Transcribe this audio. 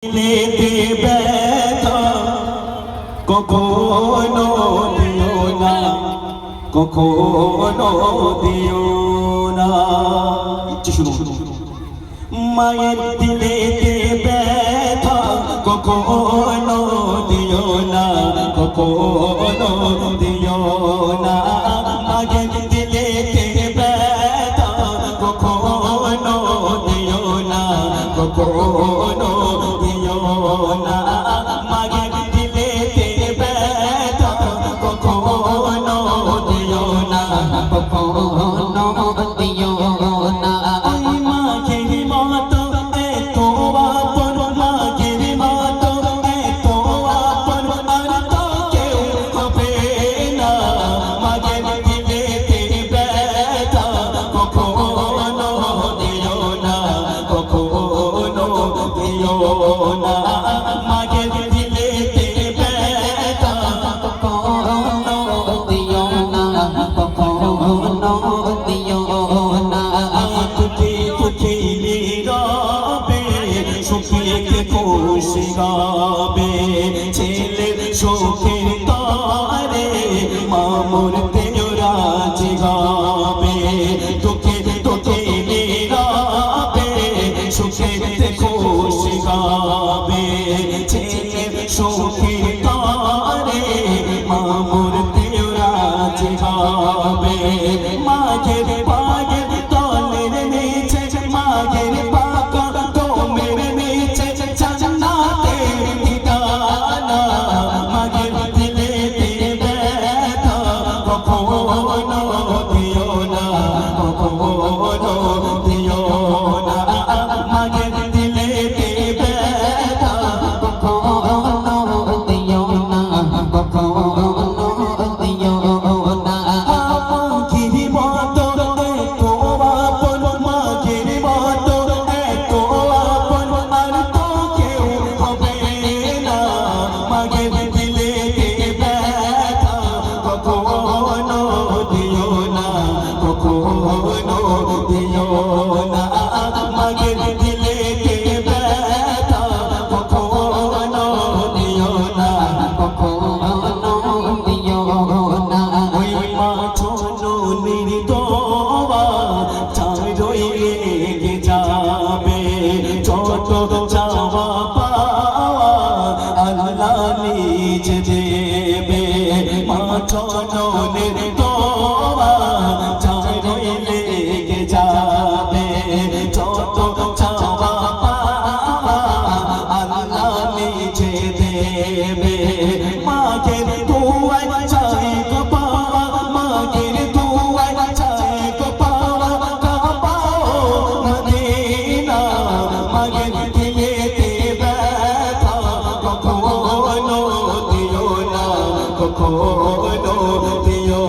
দিলেতে ব্যথা কখনো দিও না, কখনো দিও না। মায়ের দিলেতে ব্যথা কখনো দিও না, কখনো দিও না। মায়ের দিলেতে ব্যথা কখনো দিও না, কখনো দিও না। মায়ের দিলেতে ব্যথা কখনো দিও না, কখনো দিও না। ওই মায়ের মতো এত আপন, মায়ের মতো এত আপন আর তো কেউ হবে না। মায়ের দিলেতে ব্যথা কখনো দিও না, কখনো দিও না। মায়ের দিলেতে ব্যথা কখনো দিও না, কখনো দিও না। তুই তুই নীরবে সুখে খুশি হবে, ছেলের সুখের তরে মামুর তেও রাজি হবে। তোকে তোকে নীরবে সুখে খুশি হবে, ছেলের সুখের তরে মামুর তেও রাজি হবে। মায়ের পায়ের তলের নিচে, মায়ের পাকা তোমের নিচে জান্নাতের ঠিকানা। মায়ের দিলেতে ব্যথা কখনো দিও না, কখনো দিও না। মায়ের দিলেতে ব্যথা কখনো দিও না, কখনো দিও না। মায়ের মতো এত আপন, মায়ের মতো এত আপন আর তো কেউ হবে না। মায়ের দিলেতে ব্যথা কখনো দিও না, কখনো দিও না। মায়ের দিলেতে ব্যথা কখনো দিও না, কখনো দিও না। ওই মা জননীর দোয়া চাই রয়ে যাবে, যত চাওয়া পাওয়া আল্লাহ নিজে দেবে। মা জননীর দোয়া চাই রয়ে যাবে, যত চাওয়া পাওয়া আল্লাহ নিজে দেবে। মায়ের দোয়ায় চাই গো পাওয়া, মায়ের দোয়ায় চাই গো পাওয়া, কাবাও মদিনা। মায়ের দিলেতে ব্যথা কখনো দিও না, কখনো দিও